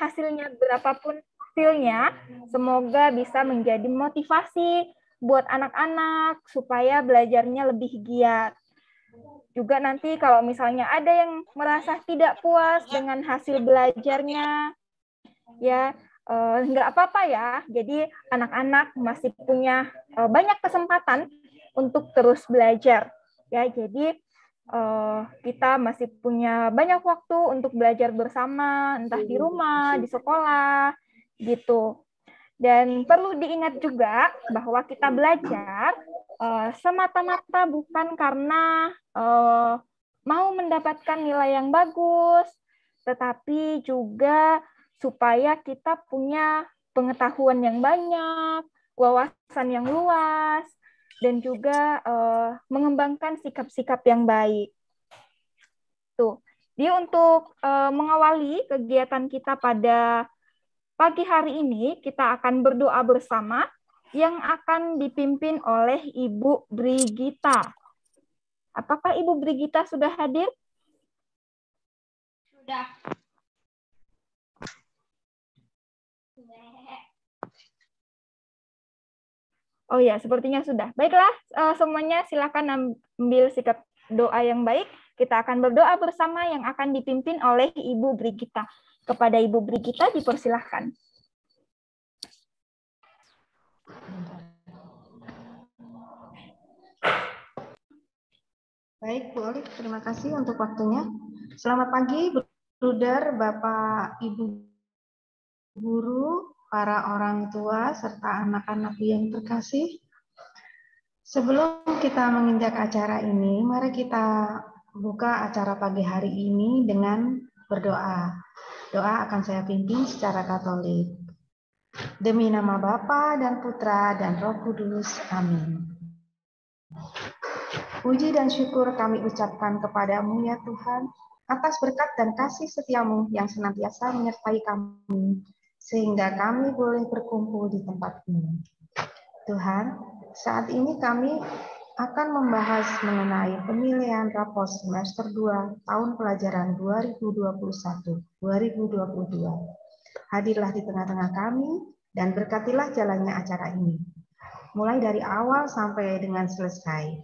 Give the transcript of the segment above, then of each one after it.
hasilnya berapapun hasilnya, semoga bisa menjadi motivasi buat anak-anak supaya belajarnya lebih giat. Juga nanti kalau misalnya ada yang merasa tidak puas dengan hasil belajarnya, ya nggak apa-apa ya. Jadi anak-anak masih punya banyak kesempatan untuk terus belajar. Ya, jadi kita masih punya banyak waktu untuk belajar bersama, entah di rumah, di sekolah, gitu. Dan perlu diingat juga bahwa kita belajar semata-mata bukan karena mau mendapatkan nilai yang bagus, tetapi juga supaya kita punya pengetahuan yang banyak, wawasan yang luas, dan juga mengembangkan sikap-sikap yang baik. Tuh. Jadi untuk mengawali kegiatan kita pada pagi hari ini, kita akan berdoa bersama yang akan dipimpin oleh Ibu Brigita. Apakah Ibu Brigita sudah hadir? Sudah. Oh ya, sepertinya sudah. Baiklah, semuanya silakan ambil sikap doa yang baik. Kita akan berdoa bersama yang akan dipimpin oleh Ibu Brigita. Kepada Ibu Brigita dipersilahkan. Baik, Bu Olive, terima kasih untuk waktunya. Selamat pagi, Bruder, Bapak, Ibu guru, para orang tua, serta anak-anak yang terkasih. Sebelum kita menginjak acara ini, mari kita buka acara pagi hari ini dengan berdoa. Doa akan saya pimpin secara Katolik. Demi nama Bapa dan Putra dan Roh Kudus. Amin. Puji dan syukur kami ucapkan kepadamu ya Tuhan, atas berkat dan kasih setiamu yang senantiasa menyertai kami, sehingga kami boleh berkumpul di tempat ini. Tuhan, saat ini kami akan membahas mengenai pemilihan rapor semester 2 tahun pelajaran 2021-2022. Hadirlah di tengah-tengah kami dan berkatilah jalannya acara ini, mulai dari awal sampai dengan selesai,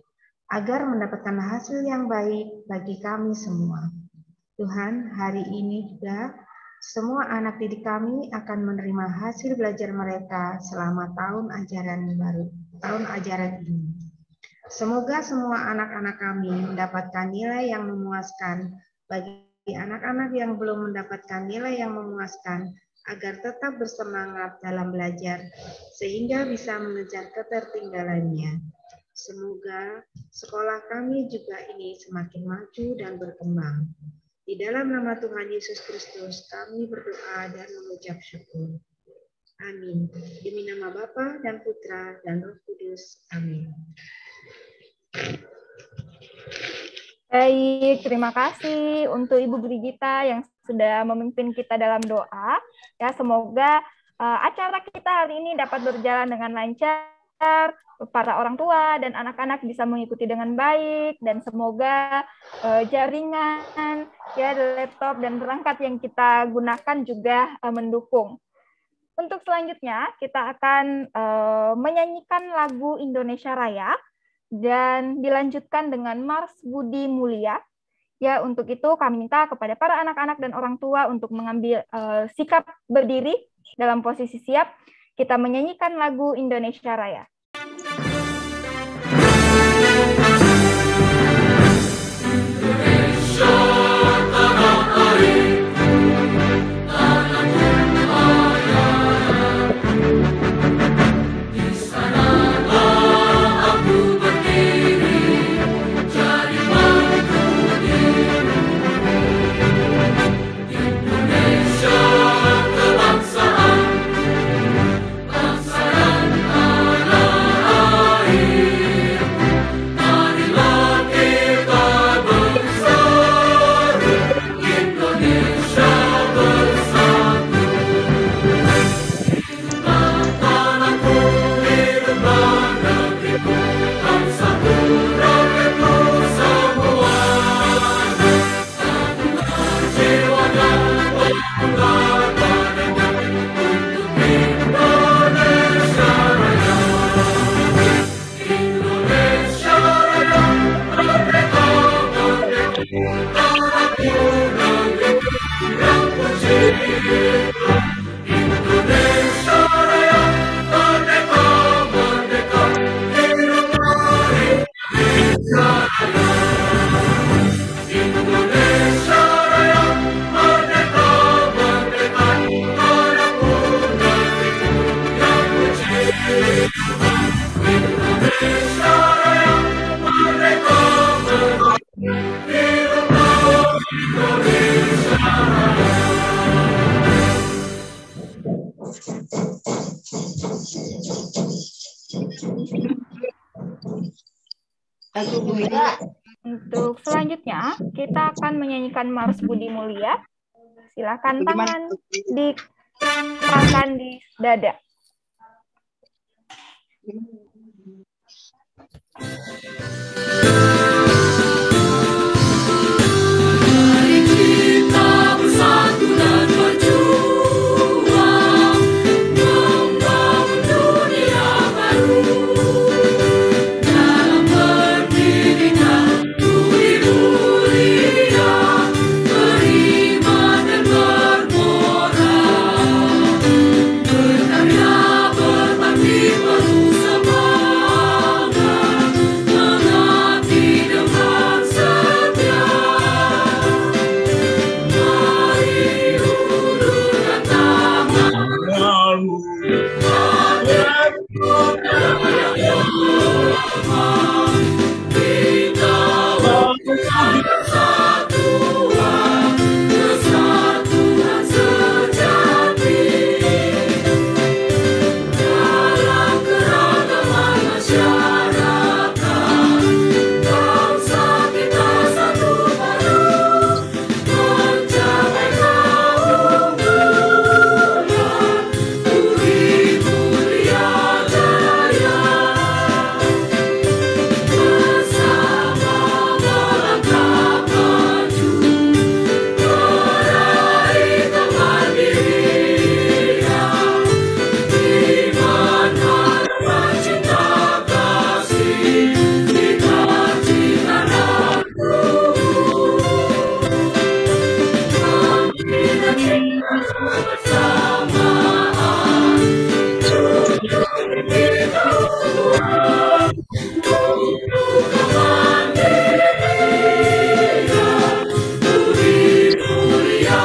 agar mendapatkan hasil yang baik bagi kami semua. Tuhan, hari ini juga semua anak didik kami akan menerima hasil belajar mereka selama tahun ajaran ini. Semoga semua anak-anak kami mendapatkan nilai yang memuaskan. Bagi anak-anak yang belum mendapatkan nilai yang memuaskan, agar tetap bersemangat dalam belajar, sehingga bisa mengejar ketertinggalannya. Semoga sekolah kami juga ini semakin maju dan berkembang. Di dalam nama Tuhan Yesus Kristus, kami berdoa dan mengucap syukur. Amin. Demi nama Bapa dan Putra dan Roh Kudus. Amin. Baik, terima kasih untuk Ibu Brigita yang sudah memimpin kita dalam doa. Ya, semoga acara kita hari ini dapat berjalan dengan lancar. Para orang tua dan anak-anak bisa mengikuti dengan baik, dan semoga jaringan, ya, laptop dan perangkat yang kita gunakan juga mendukung. Untuk selanjutnya kita akan menyanyikan lagu Indonesia Raya dan dilanjutkan dengan Mars Budi Mulia. Ya, untuk itu kami minta kepada para anak-anak dan orang tua untuk mengambil sikap berdiri dalam posisi siap. Kita menyanyikan lagu Indonesia Raya. Bangsa dan tanah Untuk selanjutnya, kita akan menyanyikan Mars Budi Mulia. Silakan tangan dikerahkan di dada. Mari kita bersatu dan berjuang membangun dunia baru. Dalam pendidikan budi mulia, beriman dan bermoral, berkarya berbakti penuh semangat, mengabdi dengan setia. Mari ulurkan tangan, kita bersatu kesatuan, kesatuan sejati. Dalam keragaman masyarakat, bangsa kita satu padu, mencapai keunggulan, budi mulia jaya. Bersama melangkah maju, meraih kemandirian, iman, harapan, cinta, kasih, cita-cita dan kita cinta kebersamaan, junjung kita kuat untuk kemandirian, budi mulia.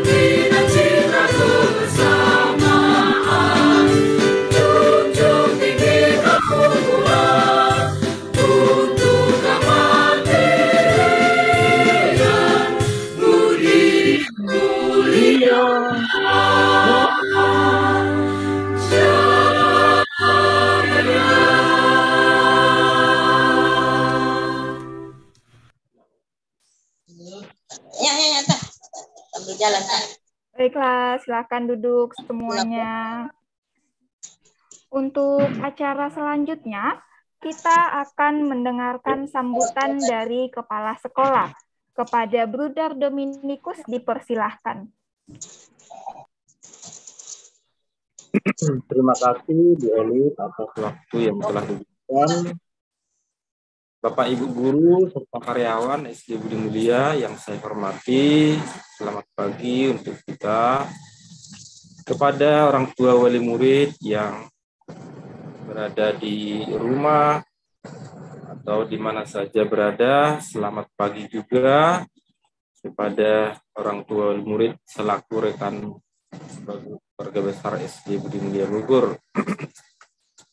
Kita cinta kebersamaan, junjung tinggi keunggulan untuk kemandirian, budi mulia jaya. Sambil jalan kan. Baiklah, silakan duduk semuanya. Untuk acara selanjutnya, kita akan mendengarkan sambutan dari Kepala Sekolah. Kepada Bruder Dominikus dipersilahkan. Terima kasih Bu Eli atas waktu yang telah diberikan. Bapak Ibu guru serta karyawan SD Budi Mulia yang saya hormati, selamat pagi untuk kita. Kepada orang tua wali murid yang berada di rumah atau di mana saja berada, selamat pagi juga kepada orang tua wali murid selaku rekan keluarga besar SD Budi Mulia Bogor.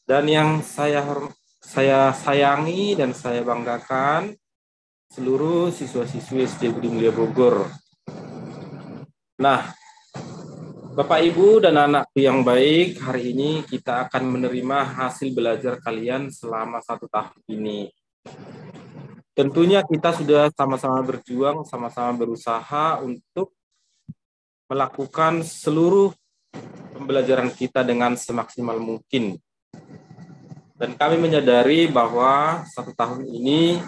Dan yang saya sayangi dan saya banggakan seluruh siswa-siswi SD Budi Mulia Bogor. Nah, Bapak Ibu dan anakku yang baik, hari ini kita akan menerima hasil belajar kalian selama 1 tahun ini. Tentunya kita sudah sama-sama berjuang, sama-sama berusaha untuk melakukan seluruh pembelajaran kita dengan semaksimal mungkin. Dan kami menyadari bahwa 1 tahun ini,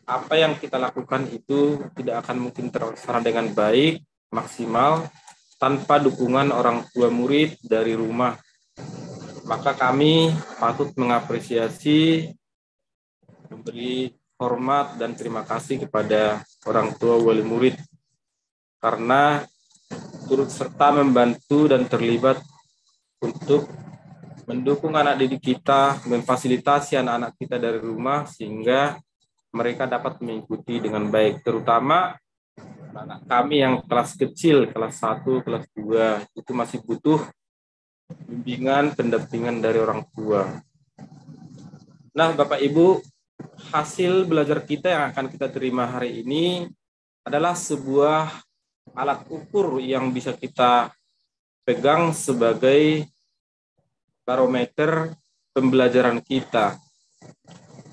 apa yang kita lakukan itu tidak akan mungkin terlaksana dengan baik, maksimal, tanpa dukungan orang tua murid dari rumah. Maka kami patut mengapresiasi, memberi hormat dan terima kasih kepada orang tua wali murid, karena turut serta membantu dan terlibat untuk mendukung anak didik kita, memfasilitasi anak-anak kita dari rumah sehingga mereka dapat mengikuti dengan baik, terutama anak kami yang kelas kecil, kelas 1, kelas 2, itu masih butuh bimbingan, pendampingan dari orang tua. Nah, Bapak Ibu, hasil belajar kita yang akan kita terima hari ini adalah sebuah alat ukur yang bisa kita pegang sebagai barometer pembelajaran kita.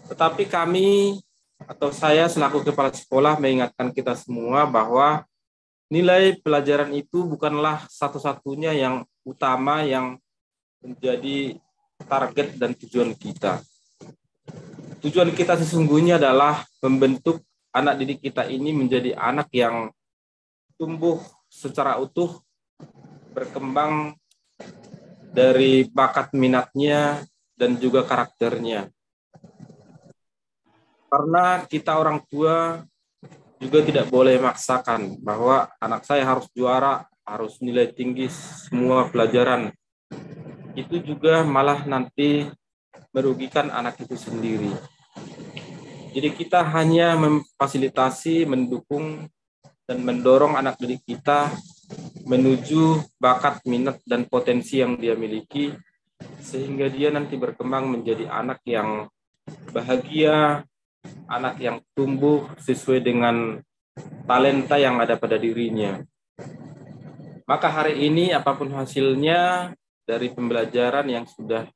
Tetapi kami atau saya selaku kepala sekolah mengingatkan kita semua bahwa nilai pelajaran itu bukanlah satu-satunya yang utama yang menjadi target dan tujuan kita. Tujuan kita sesungguhnya adalah membentuk anak didik kita ini menjadi anak yang tumbuh secara utuh, berkembang dari bakat minatnya dan juga karakternya. Karena kita orang tua juga tidak boleh memaksakan bahwa anak saya harus juara, harus nilai tinggi semua pelajaran. Itu juga malah nanti merugikan anak itu sendiri. Jadi kita hanya memfasilitasi, mendukung, dan mendorong anak didik kita menuju bakat, minat, dan potensi yang dia miliki, sehingga dia nanti berkembang menjadi anak yang bahagia, anak yang tumbuh sesuai dengan talenta yang ada pada dirinya. Maka hari ini apapun hasilnya dari pembelajaran yang sudah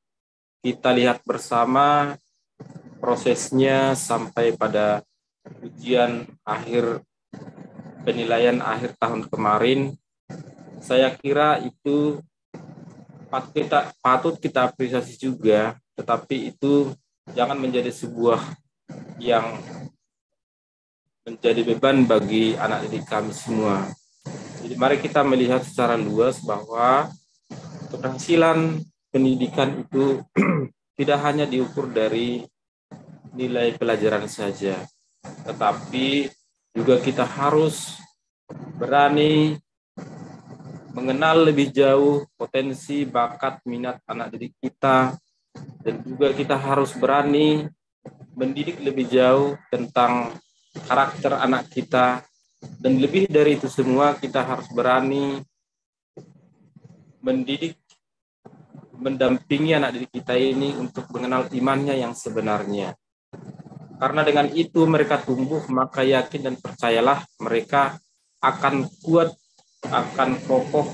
kita lihat bersama, prosesnya sampai pada ujian akhir, penilaian akhir tahun kemarin, saya kira itu patut kita apresiasi juga, tetapi itu jangan menjadi sebuah yang menjadi beban bagi anak didik kami semua. Jadi mari kita melihat secara luas bahwa keberhasilan pendidikan itu tidak hanya diukur dari nilai pelajaran saja, tetapi juga kita harus berani mengenal lebih jauh potensi, bakat, minat anak didik kita, dan juga kita harus berani mendidik lebih jauh tentang karakter anak kita, dan lebih dari itu semua kita harus berani mendidik, mendampingi anak didik kita ini untuk mengenal imannya yang sebenarnya. Karena dengan itu mereka tumbuh, maka yakin dan percayalah mereka akan kuat, akan kokoh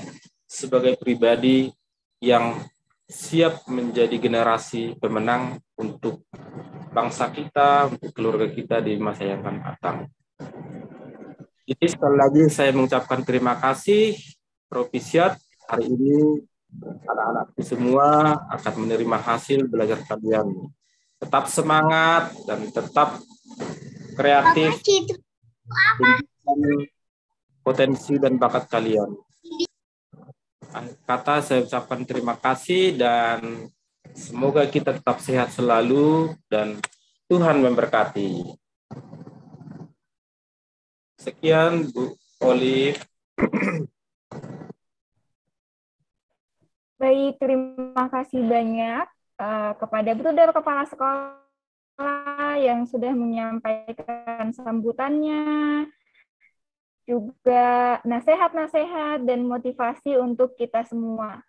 sebagai pribadi yang siap menjadi generasi pemenang untuk bangsa kita, untuk keluarga kita di masa yang akan datang. Jadi sekali lagi saya mengucapkan terima kasih, Propisiat. Hari ini anak-anakku semua akan menerima hasil belajar kalian. Tetap semangat dan tetap kreatif, potensi dan bakat kalian. Kata saya ucapkan terima kasih dan semoga kita tetap sehat selalu dan Tuhan memberkati. Sekian Bu Olive. Baik, terima kasih banyak kepada Bruder Kepala Sekolah yang sudah menyampaikan sambutannya, juga nasihat-nasihat dan motivasi untuk kita semua.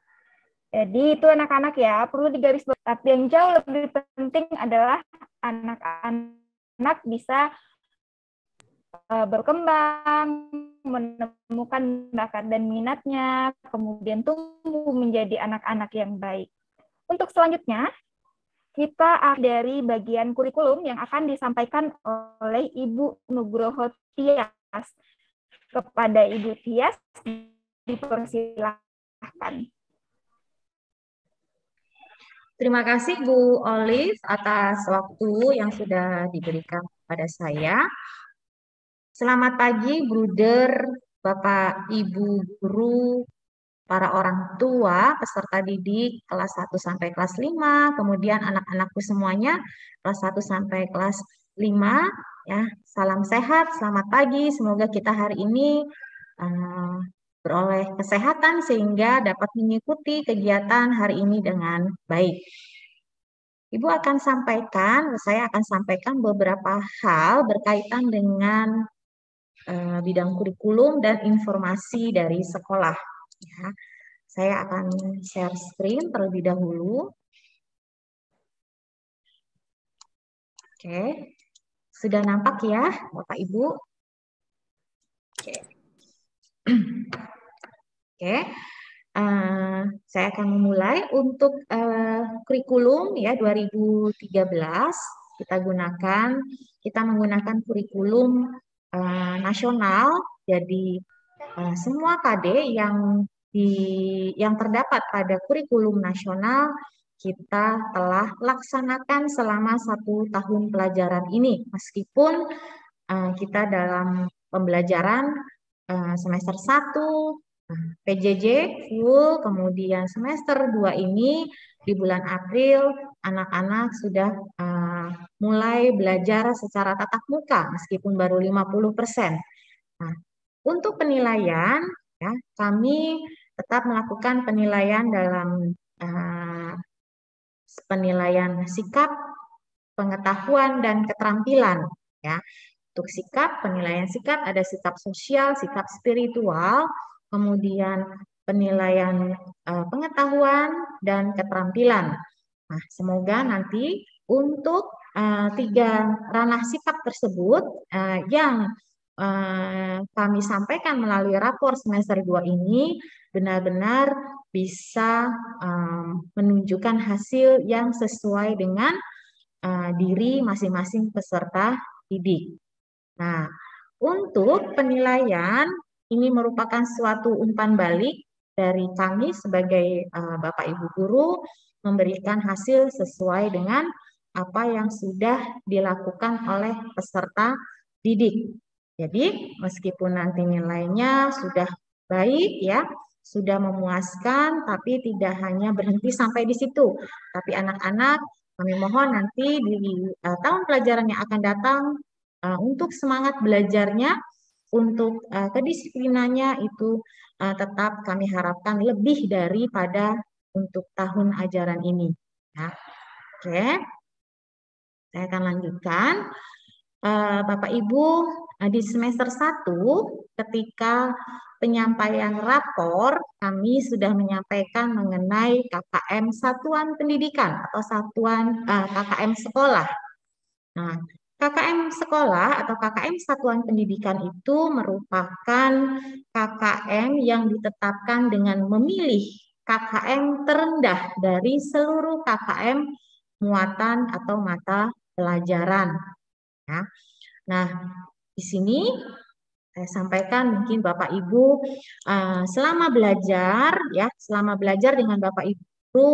Jadi itu anak-anak ya, perlu digarisbawahi. Tapi yang jauh lebih penting adalah anak-anak bisa berkembang, menemukan bakat dan minatnya, kemudian tumbuh menjadi anak-anak yang baik. Untuk selanjutnya, kita dari bagian kurikulum yang akan disampaikan oleh Ibu Nugroho Tias. Kepada Ibu Tias, dipersilahkan. Terima kasih Bu Olive atas waktu yang sudah diberikan kepada saya. Selamat pagi, Bruder, Bapak, Ibu, Guru, para orang tua, peserta didik kelas 1 sampai kelas 5, kemudian anak-anakku semuanya kelas 1 sampai kelas 5, ya. Salam sehat, selamat pagi. Semoga kita hari ini beroleh kesehatan sehingga dapat mengikuti kegiatan hari ini dengan baik. Ibu akan sampaikan, saya akan sampaikan beberapa hal berkaitan dengan bidang kurikulum dan informasi dari sekolah. Ya. Saya akan share screen terlebih dahulu. Oke, sudah nampak ya, Bapak Ibu? Oke. Oke. Saya akan memulai untuk kurikulum ya 2013 kita menggunakan kurikulum nasional. Jadi semua KD yang terdapat pada kurikulum nasional kita telah laksanakan selama 1 tahun pelajaran ini, meskipun kita dalam pembelajaran semester 1 PJJ full, kemudian semester 2 ini di bulan April anak-anak sudah mulai belajar secara tatap muka meskipun baru 50%. Nah, untuk penilaian ya, kami tetap melakukan penilaian dalam penilaian sikap, pengetahuan dan keterampilan ya. Untuk sikap, penilaian sikap ada sikap sosial, sikap spiritual, kemudian penilaian pengetahuan dan keterampilan. Nah, semoga nanti untuk 3 ranah sikap tersebut yang kami sampaikan melalui rapor semester 2 ini benar-benar bisa menunjukkan hasil yang sesuai dengan diri masing-masing peserta didik. Nah, untuk penilaian ini merupakan suatu umpan balik dari kami sebagai Bapak Ibu guru memberikan hasil sesuai dengan apa yang sudah dilakukan oleh peserta didik. Jadi meskipun nanti nilainya sudah baik ya, sudah memuaskan, tapi tidak hanya berhenti sampai di situ. Tapi anak-anak kami mohon nanti di tahun pelajaran yang akan datang untuk semangat belajarnya, untuk kedisiplinannya itu tetap kami harapkan lebih daripada untuk tahun ajaran ini. Ya. Oke, saya akan lanjutkan. Bapak Ibu, di semester 1 ketika penyampaian rapor kami sudah menyampaikan mengenai KKM Satuan Pendidikan atau KKM Sekolah. Nah, KKM Sekolah atau KKM Satuan Pendidikan itu merupakan KKM yang ditetapkan dengan memilih KKM terendah dari seluruh KKM muatan atau mata pelajaran. Ya. Nah, di sini saya sampaikan mungkin Bapak Ibu selama belajar dengan Bapak Ibu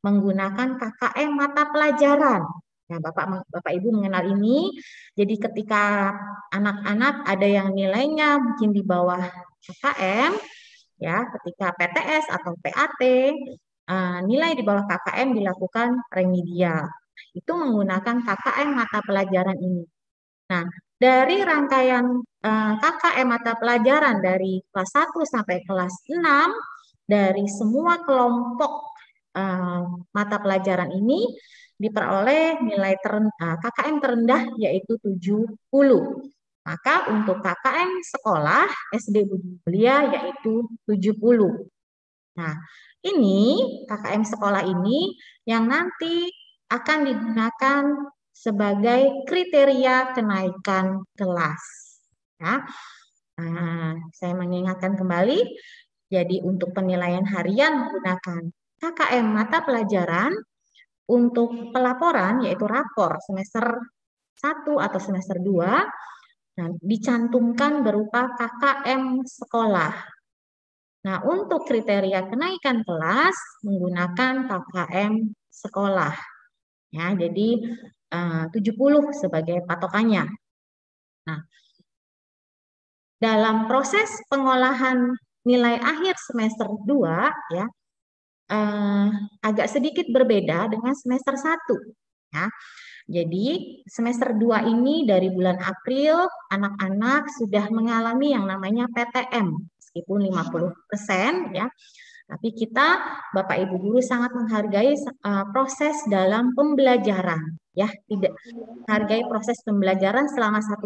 menggunakan KKM mata pelajaran. Nah, Bapak Ibu mengenal ini, jadi ketika anak-anak ada yang nilainya mungkin di bawah KKM, ya ketika PTS atau PAT, nilai di bawah KKM dilakukan remedial. Itu menggunakan KKM mata pelajaran ini. Nah, dari rangkaian KKM mata pelajaran dari kelas 1 sampai kelas 6, dari semua kelompok mata pelajaran ini, diperoleh nilai KKM terendah yaitu 70. Maka untuk KKM sekolah SD Budi Mulia yaitu 70. Nah, ini KKM sekolah ini yang nanti akan digunakan sebagai kriteria kenaikan kelas. Ya. Nah, saya mengingatkan kembali, jadi untuk penilaian harian menggunakan KKM mata pelajaran. Untuk pelaporan yaitu rapor semester 1 atau semester 2 nah, dicantumkan berupa KKM sekolah. Nah, untuk kriteria kenaikan kelas menggunakan KKM sekolah. Ya, jadi 70 sebagai patokannya. Nah, dalam proses pengolahan nilai akhir semester 2 ya agak sedikit berbeda dengan semester 1 ya. Jadi semester 2 ini dari bulan April anak-anak sudah mengalami yang namanya PTM meskipun 50% ya. Tapi kita Bapak Ibu guru sangat menghargai proses dalam pembelajaran ya, tidak menghargai proses pembelajaran selama 1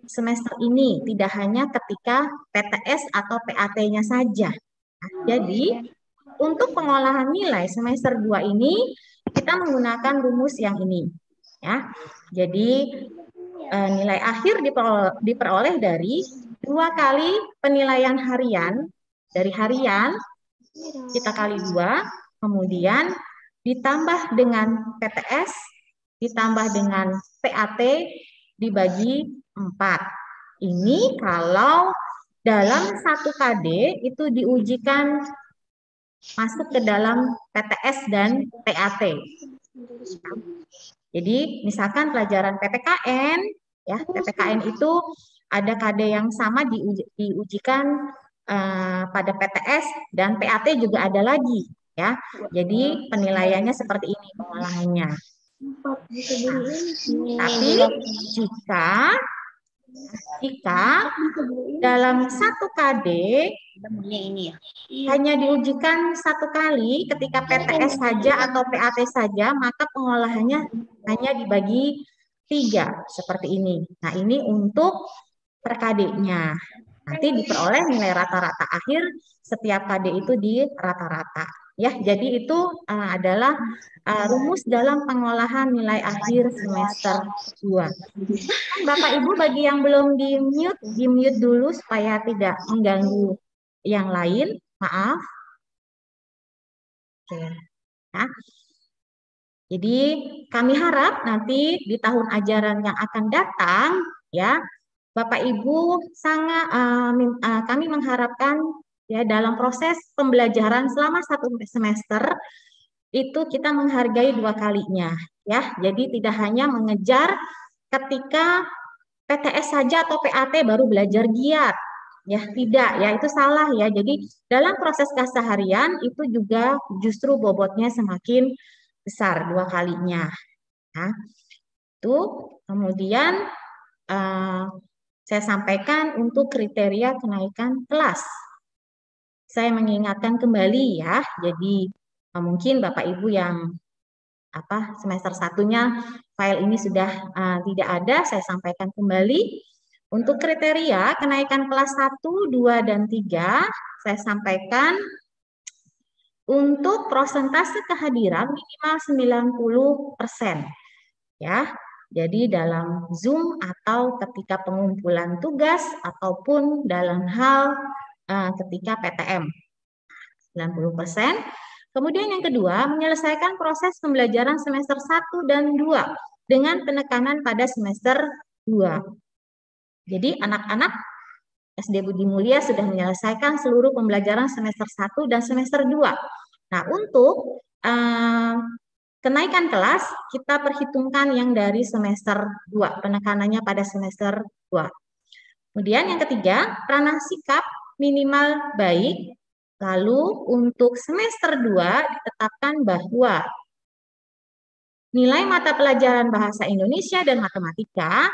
semester ini, tidak hanya ketika PTS atau PAT-nya saja. Nah, jadi untuk pengolahan nilai semester 2 ini kita menggunakan rumus yang ini ya. Jadi nilai akhir diperoleh dari 2 kali penilaian harian, dari harian kita kali 2, kemudian ditambah dengan PTS, ditambah dengan PAT, dibagi 4. Ini kalau dalam 1 KD itu diujikan masuk ke dalam PTS dan PAT. Jadi misalkan pelajaran PPKN, ya PPKN itu ada KD yang sama diujikan pada PTS dan PAT juga ada lagi ya. Jadi penilaiannya seperti ini pengolahannya. Tapi jika dalam 1 KD hanya diujikan 1 kali ketika PTS saja atau PAT saja, maka pengolahannya hanya dibagi 3 seperti ini. Nah, ini untuk per KD-nya. Nanti diperoleh nilai rata-rata akhir setiap KD itu di rata-rata. Ya, jadi itu adalah rumus dalam pengolahan nilai akhir semester 2. Bapak Ibu bagi yang belum di-mute dulu supaya tidak mengganggu yang lain. Maaf. Oke. Nah, jadi kami harap nanti di tahun ajaran yang akan datang ya Bapak Ibu kami mengharapkan ya dalam proses pembelajaran selama 1 semester itu kita menghargai 2 kalinya ya. Jadi tidak hanya mengejar ketika PTS saja atau PAT baru belajar giat. Ya, tidak ya, itu salah ya. Jadi dalam proses keseharian itu juga justru bobotnya semakin besar 2 kalinya. Nah, itu kemudian saya sampaikan untuk kriteria kenaikan kelas. Saya mengingatkan kembali ya, jadi mungkin Bapak Ibu yang semester 1-nya file ini sudah tidak ada, saya sampaikan kembali. Untuk kriteria kenaikan kelas 1, 2, dan 3, saya sampaikan untuk prosentase kehadiran minimal 90%. Ya. Jadi dalam Zoom atau ketika pengumpulan tugas ataupun dalam hal ketika PTM 90%. Kemudian yang kedua, menyelesaikan proses pembelajaran semester 1 dan 2 dengan penekanan pada semester 2. Jadi anak-anak SD Budi Mulia sudah menyelesaikan seluruh pembelajaran semester 1 dan semester 2. Nah, untuk kenaikan kelas, kita perhitungkan yang dari semester 2, penekanannya pada semester 2. Kemudian yang ketiga, ranah sikap minimal baik. Lalu untuk semester 2 ditetapkan bahwa nilai mata pelajaran bahasa Indonesia dan matematika,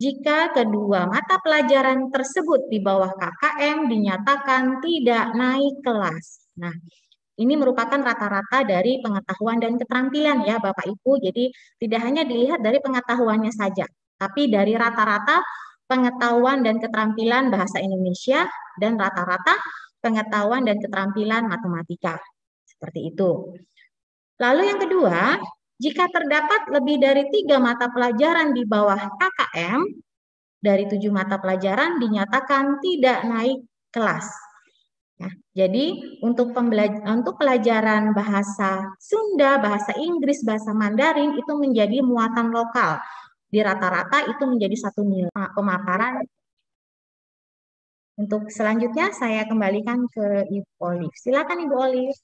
jika kedua mata pelajaran tersebut di bawah KKM dinyatakan tidak naik kelas. Nah, ini merupakan rata-rata dari pengetahuan dan keterampilan ya Bapak Ibu. Jadi tidak hanya dilihat dari pengetahuannya saja, tapi dari rata-rata pengetahuan dan keterampilan bahasa Indonesia dan rata-rata pengetahuan dan keterampilan matematika. Seperti itu. Lalu yang kedua, jika terdapat lebih dari 3 mata pelajaran di bawah KKM, dari 7 mata pelajaran dinyatakan tidak naik kelas. Nah, jadi untuk pelajaran bahasa Sunda, bahasa Inggris, bahasa Mandarin itu menjadi muatan lokal. Di rata-rata itu menjadi 1 nilai pemaparan. Untuk selanjutnya saya kembalikan ke Ibu Olive. Silakan Ibu Olive.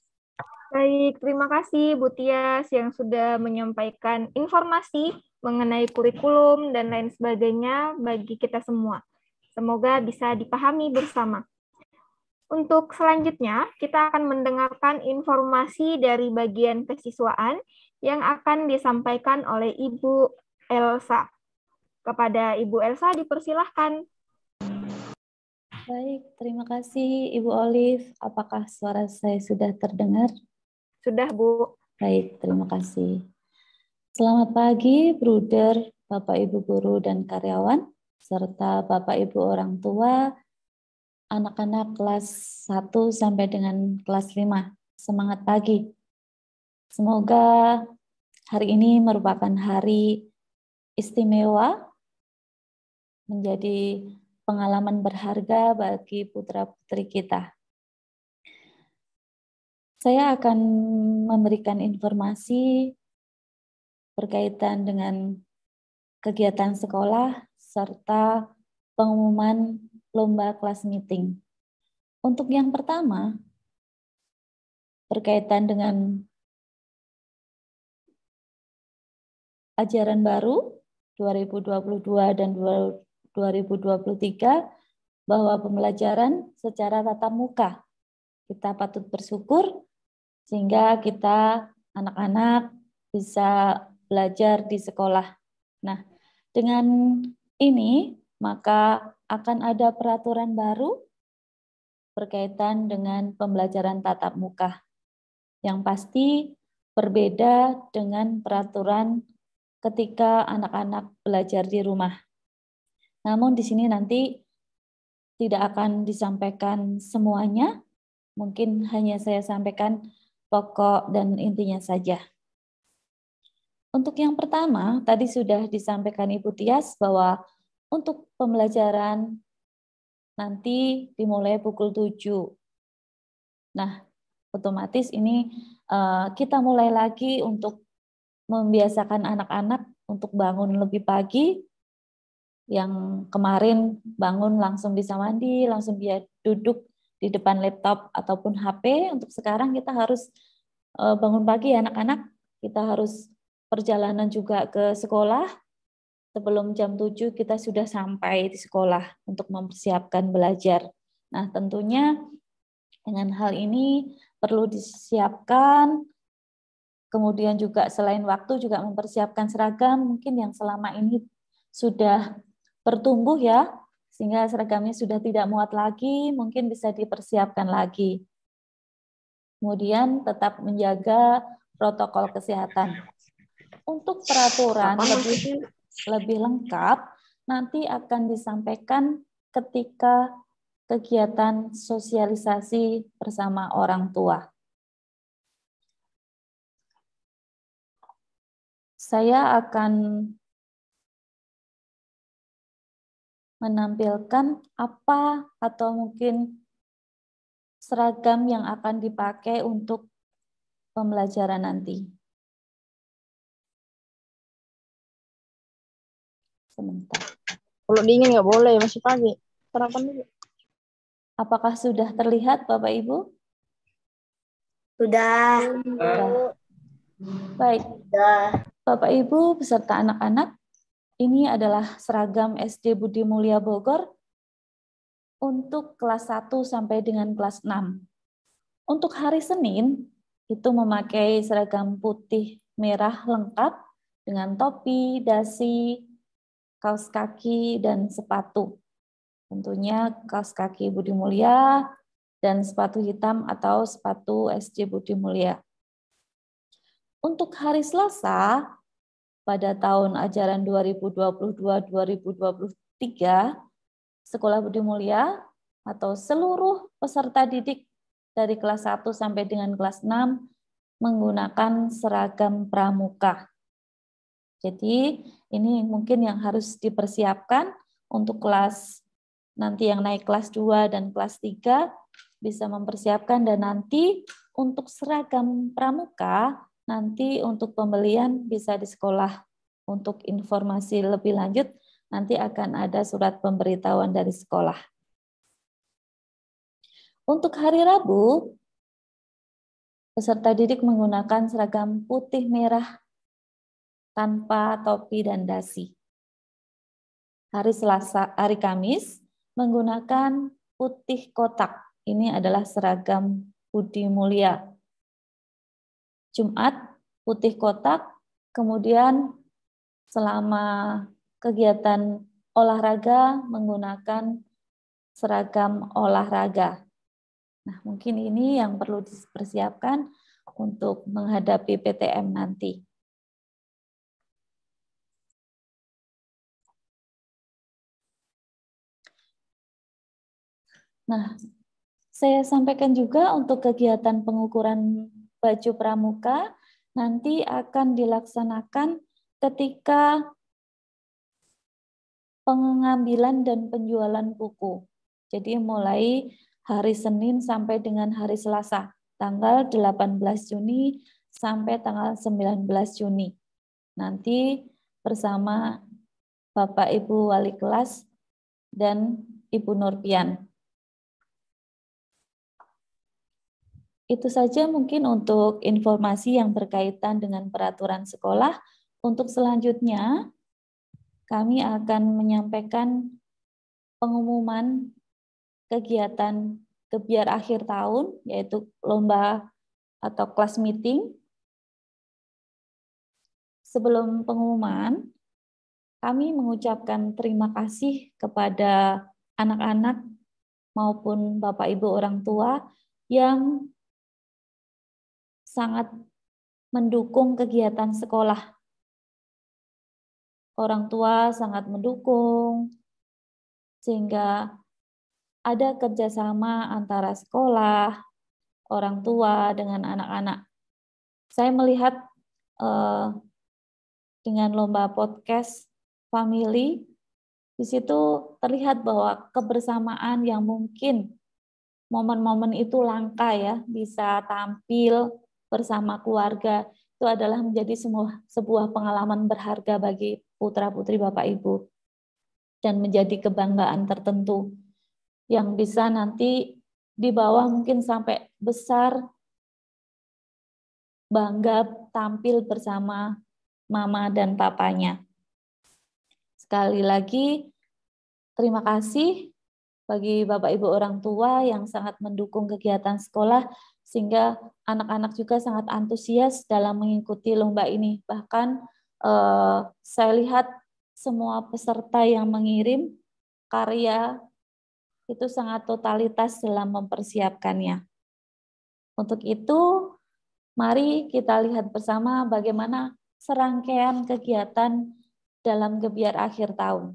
Baik, terima kasih Bu Tias yang sudah menyampaikan informasi mengenai kurikulum dan lain sebagainya bagi kita semua. Semoga bisa dipahami bersama. Untuk selanjutnya, kita akan mendengarkan informasi dari bagian kesiswaan yang akan disampaikan oleh Ibu Elsa. Kepada Ibu Elsa dipersilahkan. Baik, terima kasih Ibu Olive. Apakah suara saya sudah terdengar? Sudah, Bu. Baik, terima kasih. Selamat pagi, Bruder, Bapak Ibu Guru dan karyawan, serta Bapak Ibu orang tua, anak-anak kelas 1 sampai dengan kelas 5. Semangat pagi. Semoga hari ini merupakan hari istimewa, menjadi pengalaman berharga bagi putra-putri kita. Saya akan memberikan informasi berkaitan dengan kegiatan sekolah serta pengumuman lomba kelas meeting. Untuk yang pertama, berkaitan dengan ajaran baru 2022 dan 2023, bahwa pembelajaran secara tatap muka. Kita patut bersyukur sehingga kita anak-anak bisa belajar di sekolah. Nah, dengan ini maka akan ada peraturan baru berkaitan dengan pembelajaran tatap muka. Yang pasti berbeda dengan peraturan ketika anak-anak belajar di rumah. Namun di sini nanti tidak akan disampaikan semuanya, mungkin hanya saya sampaikan pokok dan intinya saja. Untuk yang pertama, tadi sudah disampaikan Ibu Tias bahwa untuk pembelajaran nanti dimulai pukul 7. Nah, otomatis ini kita mulai lagi untuk membiasakan anak-anak untuk bangun lebih pagi. Yang kemarin bangun langsung bisa mandi, langsung dia duduk di depan laptop ataupun HP. Untuk sekarang kita harus bangun pagi ya anak-anak. Kita harus perjalanan juga ke sekolah. Sebelum jam 7 kita sudah sampai di sekolah untuk mempersiapkan belajar. Nah, tentunya dengan hal ini perlu disiapkan. Kemudian juga selain waktu juga mempersiapkan seragam, mungkin yang selama ini sudah bertumbuh ya, sehingga seragamnya sudah tidak muat lagi, mungkin bisa dipersiapkan lagi. Kemudian tetap menjaga protokol kesehatan. Untuk peraturan lebih lengkap nanti akan disampaikan ketika kegiatan sosialisasi bersama orang tua. Saya akan menampilkan apa atau mungkin seragam yang akan dipakai untuk pembelajaran nanti. Sebentar. Kalau dingin nggak boleh, masih pagi. Sarapan dulu. Apakah sudah terlihat Bapak Ibu? Sudah. Baik. Sudah. Bapak Ibu beserta anak-anak, ini adalah seragam SD Budi Mulia Bogor untuk kelas 1 sampai dengan kelas 6. Untuk hari Senin, itu memakai seragam putih merah lengkap dengan topi, dasi, kaos kaki, dan sepatu. Tentunya kaos kaki Budi Mulia dan sepatu hitam atau sepatu SD Budi Mulia. Untuk hari Selasa, pada tahun ajaran 2022-2023, Sekolah Budi Mulia atau seluruh peserta didik dari kelas 1 sampai dengan kelas 6 menggunakan seragam pramuka. Jadi ini mungkin yang harus dipersiapkan untuk kelas nanti yang naik kelas 2 dan kelas 3 bisa mempersiapkan, dan nanti untuk seragam pramuka nanti untuk pembelian bisa di sekolah. Untuk informasi lebih lanjut nanti akan ada surat pemberitahuan dari sekolah. Untuk hari Rabu, peserta didik menggunakan seragam putih merah tanpa topi dan dasi. Hari Selasa, hari Kamis menggunakan putih kotak. Ini adalah seragam Budi Mulia. Jumat putih kotak, kemudian selama kegiatan olahraga menggunakan seragam olahraga. Nah, mungkin ini yang perlu dipersiapkan untuk menghadapi PTM nanti. Nah, saya sampaikan juga untuk kegiatan pengukuran baju pramuka nanti akan dilaksanakan ketika pengambilan dan penjualan buku. Jadi mulai hari Senin sampai dengan hari Selasa, tanggal 18 Juni sampai tanggal 19 Juni. Nanti bersama Bapak Ibu Wali Kelas dan Ibu Nurpian. Itu saja mungkin untuk informasi yang berkaitan dengan peraturan sekolah. Untuk selanjutnya, kami akan menyampaikan pengumuman kegiatan gebiar akhir tahun, yaitu lomba atau class meeting. Sebelum pengumuman, kami mengucapkan terima kasih kepada anak-anak maupun Bapak Ibu orang tua yang sangat mendukung kegiatan sekolah. Orang tua sangat mendukung, sehingga ada kerjasama antara sekolah, orang tua dengan anak-anak. Saya melihat dengan lomba podcast family, di situ terlihat bahwa kebersamaan yang mungkin momen-momen itu langka ya, bisa tampil bersama keluarga, itu adalah menjadi sebuah pengalaman berharga bagi putra-putri Bapak Ibu, dan menjadi kebanggaan tertentu yang bisa nanti di bawah mungkin sampai besar bangga tampil bersama mama dan papanya. Sekali lagi, terima kasih bagi Bapak Ibu orang tua yang sangat mendukung kegiatan sekolah, sehingga anak-anak juga sangat antusias dalam mengikuti lomba ini. Bahkan saya lihat semua peserta yang mengirim karya itu sangat totalitas dalam mempersiapkannya. Untuk itu, mari kita lihat bersama bagaimana serangkaian kegiatan dalam gebiar akhir tahun.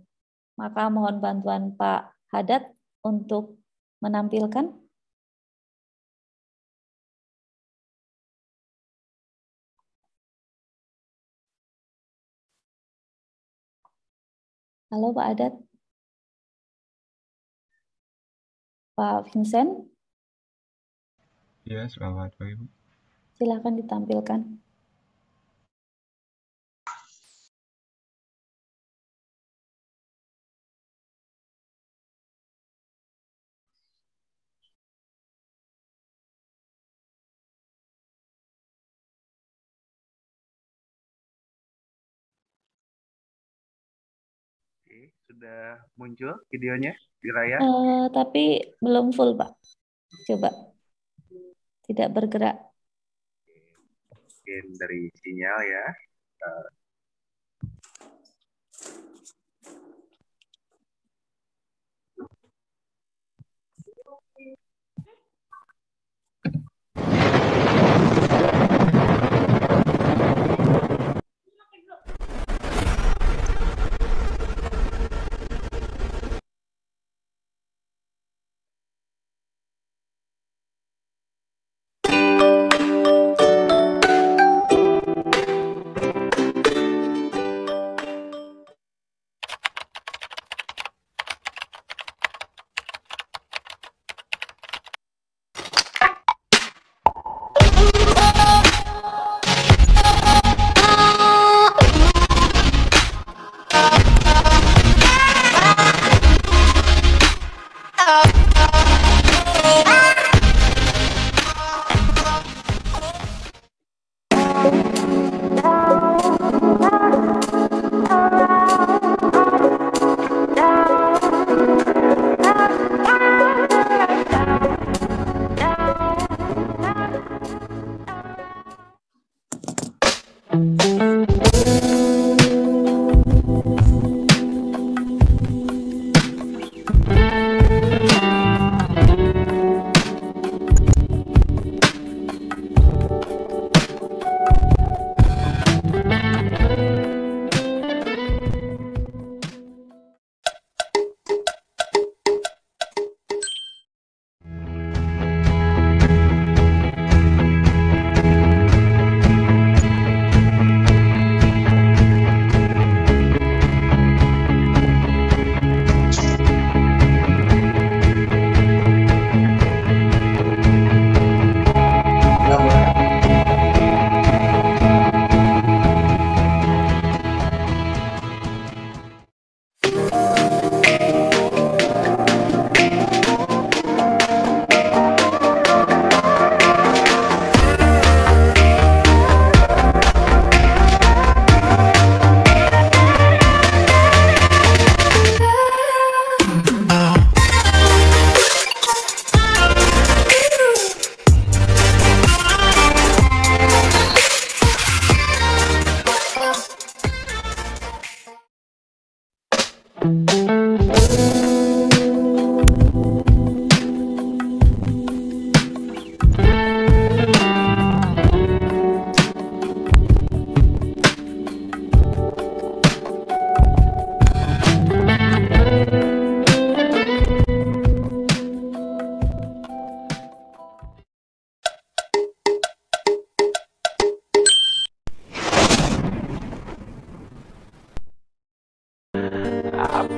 Maka mohon bantuan Pak Hadat untuk menampilkan. Halo Pak Hadat. Pak Vincent. Ya, selamat pagi Bu. Silakan ditampilkan. Oke, sudah muncul videonya di layar? Tapi belum full, Pak. Coba. Tidak bergerak. Mungkin dari sinyal ya.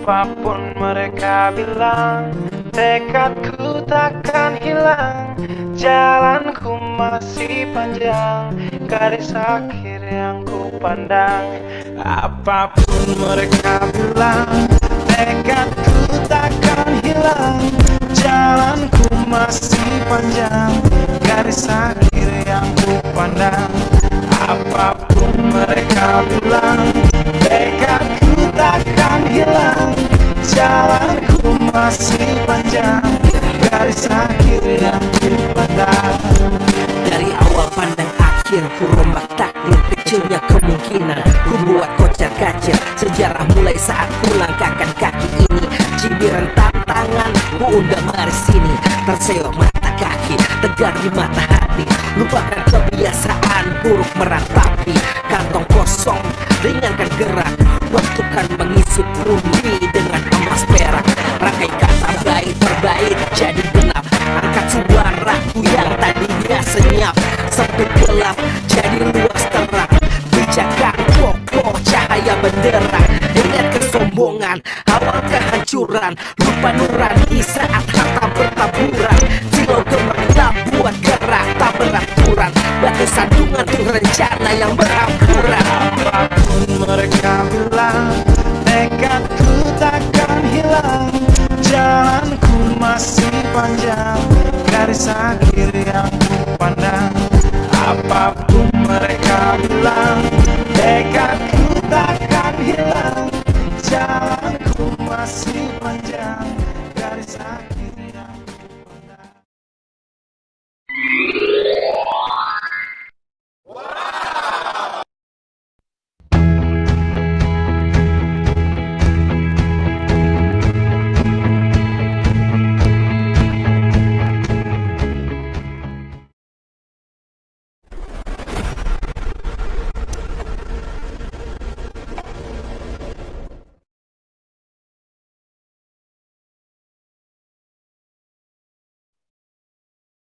Apapun mereka bilang, tekadku takkan hilang. Jalanku masih panjang, garis akhir yang ku pandang. Apapun mereka bilang, tekadku takkan hilang. Jalanku masih panjang, garis akhir yang ku pandang. Apapun mereka bilang, tekadku takkan hilang. Jalanku masih panjang, garis akhir yang ku pandang. Dari awal pandang akhir, ku rombak takdir. Kecilnya kemungkinan, ku buat kocar kacir. Sejarah mulai saat ku langkahkan kaki ini. Cibiran tantangan, ku undang mari sini. Terseok mata kaki, tegar di mata hati. Lupakan kebiasaan buruk meratapi. Kantong kosong, ringankan gerak. Waktu kan mengisi pundi dengan emas perak. Rangkai kata baik berbait jadi genap. Angkat suaraku yang tadinya senyap. Sempit gelap jadi luas terang. Bijakan kokoh cahaya benderang. Ingat kesombongan, awal kehancuran. Lupa nurani saat harta bertaburan. Silau gemerlap buat gerak tak beraturan. Batu sandungan tuh rencana yang berampuran. Apapun mereka bilang, tekadku takkan hilang. Jalanku masih panjang, garis akhir yang ku pandang. Apapun mereka bilang, tekadku takkan hilang. Jalanku masih panjang, garis akhir yang ku pandang.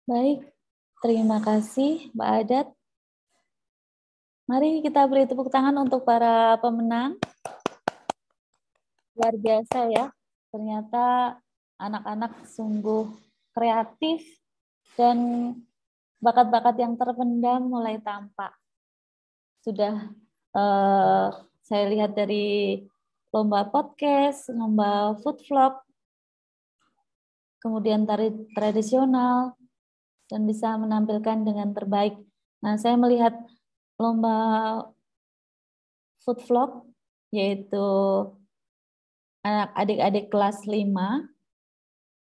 Baik, terima kasih Mbak Adat. Mari kita beri tepuk tangan untuk para pemenang. Luar biasa ya, ternyata anak-anak sungguh kreatif dan bakat-bakat yang terpendam mulai tampak. Sudah saya lihat dari lomba podcast, lomba food vlog, kemudian tari tradisional, dan bisa menampilkan dengan terbaik. Nah, saya melihat lomba food vlog, yaitu anak adik-adik kelas 5,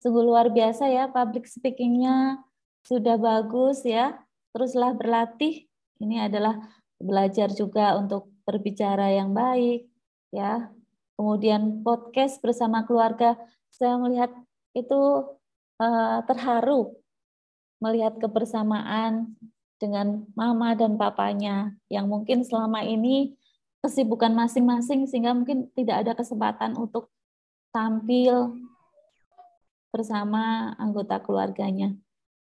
sungguh luar biasa ya, public speaking-nya sudah bagus ya, teruslah berlatih, ini adalah belajar juga untuk berbicara yang baik ya. Kemudian podcast bersama keluarga, saya melihat itu terharu, melihat kebersamaan dengan mama dan papanya yang mungkin selama ini kesibukan masing-masing sehingga mungkin tidak ada kesempatan untuk tampil bersama anggota keluarganya.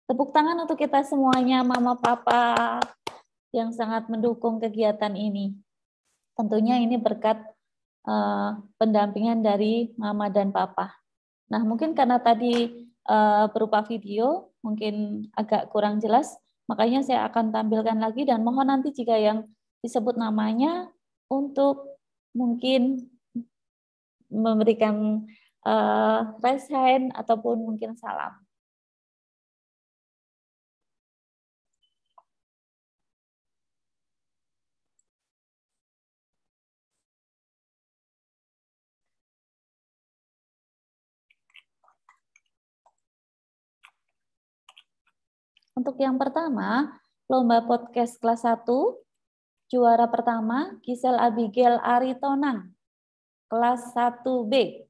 Tepuk tangan untuk kita semuanya, mama papa yang sangat mendukung kegiatan ini. Tentunya ini berkat pendampingan dari mama dan papa. Nah, mungkin karena tadi berupa video, mungkin agak kurang jelas, makanya saya akan tampilkan lagi dan mohon nanti jika yang disebut namanya untuk mungkin memberikan raise hand ataupun mungkin salam. Untuk yang pertama, lomba podcast kelas 1, juara pertama Gisel Abigail Aritonang, kelas 1B.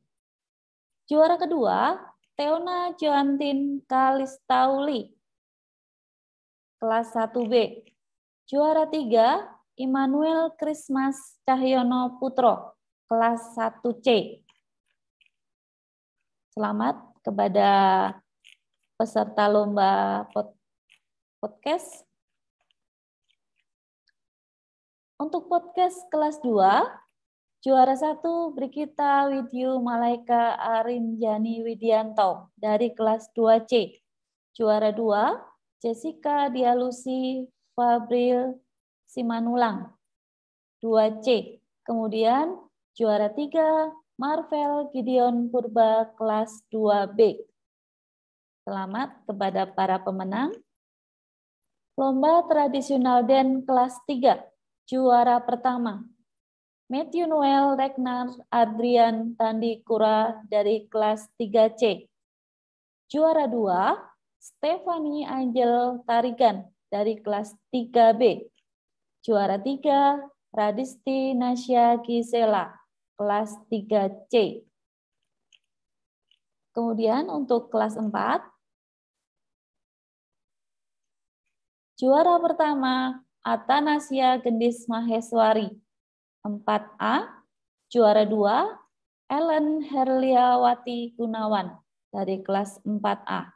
Juara kedua, Teona Joantin Kalistauli, kelas 1B. Juara 3, Immanuel Krismas Cahyono Putro, kelas 1C. Selamat kepada peserta lomba podcast. Untuk podcast kelas 2, Juara 1 Brigita Widyu Malaika Arinjani Widianto dari kelas 2C. Juara 2 Jessica Dialusi Fabril Simanulang 2C. Kemudian juara 3 Marvel Gideon Purba kelas 2B. Selamat kepada para pemenang. Lomba tradisional Den kelas 3. Juara pertama Matthew Noel Regnar Adrian Tandikura dari kelas 3C. Juara 2, Stephanie Angel Tarigan dari kelas 3B. Juara 3, Radisti Nasya Gisela, kelas 3C. Kemudian untuk kelas 4, juara pertama, Atanasia Gendis Maheswari, 4A, juara 2, Ellen Herliawati Gunawan dari kelas 4A.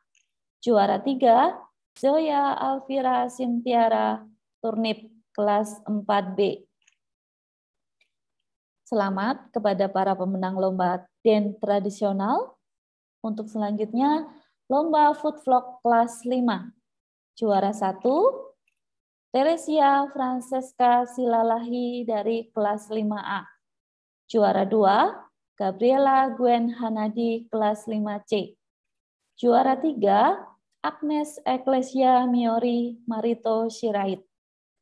Juara 3, Zoya Alvira Sintiara Turnip kelas 4B. Selamat kepada para pemenang lomba Den tradisional. Untuk selanjutnya, lomba food vlog kelas 5. Juara 1, Teresia Francesca Silalahi dari kelas 5A. Juara 2, Gabriela Gwen Hanadi kelas 5C. Juara 3, Agnes Eklesia Miori Marito Sirait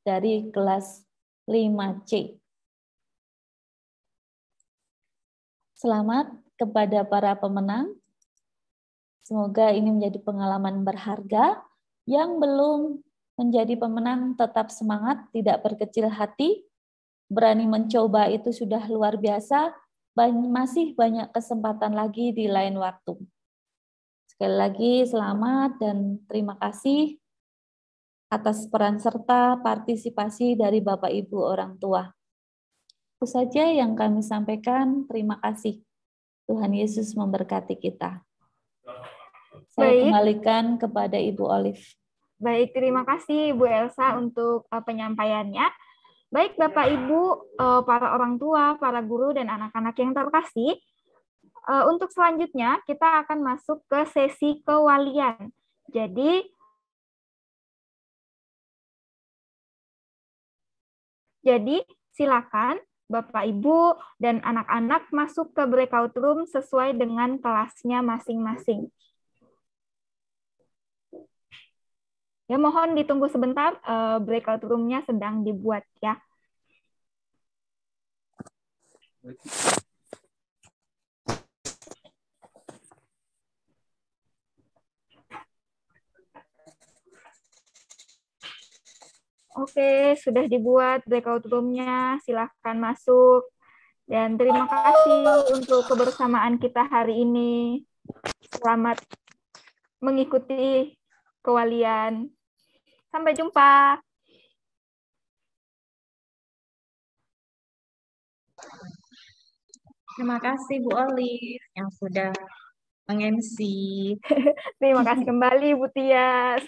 dari kelas 5C. Selamat kepada para pemenang. Semoga ini menjadi pengalaman berharga. Yang belum menjadi pemenang tetap semangat, tidak berkecil hati, berani mencoba itu sudah luar biasa, masih banyak kesempatan lagi di lain waktu. Sekali lagi selamat dan terima kasih atas peran serta partisipasi dari Bapak Ibu orang tua. Itu saja yang kami sampaikan, terima kasih. Tuhan Yesus memberkati kita. Saya kembalikan kepada Ibu Olive. Baik, terima kasih Ibu Elsa untuk penyampaiannya. Baik Bapak Ibu, para orang tua, para guru, dan anak-anak yang terkasih, untuk selanjutnya kita akan masuk ke sesi kewalian. Jadi silakan Bapak Ibu dan anak-anak masuk ke breakout room sesuai dengan kelasnya masing-masing. Ya, mohon ditunggu sebentar, breakout room-nya sedang dibuat ya. Oke, sudah dibuat breakout room-nya, silahkan masuk. Dan terima kasih untuk kebersamaan kita hari ini. Selamat mengikuti kewalian. Sampai jumpa. Terima kasih Bu Olive yang sudah meng-MC. Terima kasih kembali Bu Tias.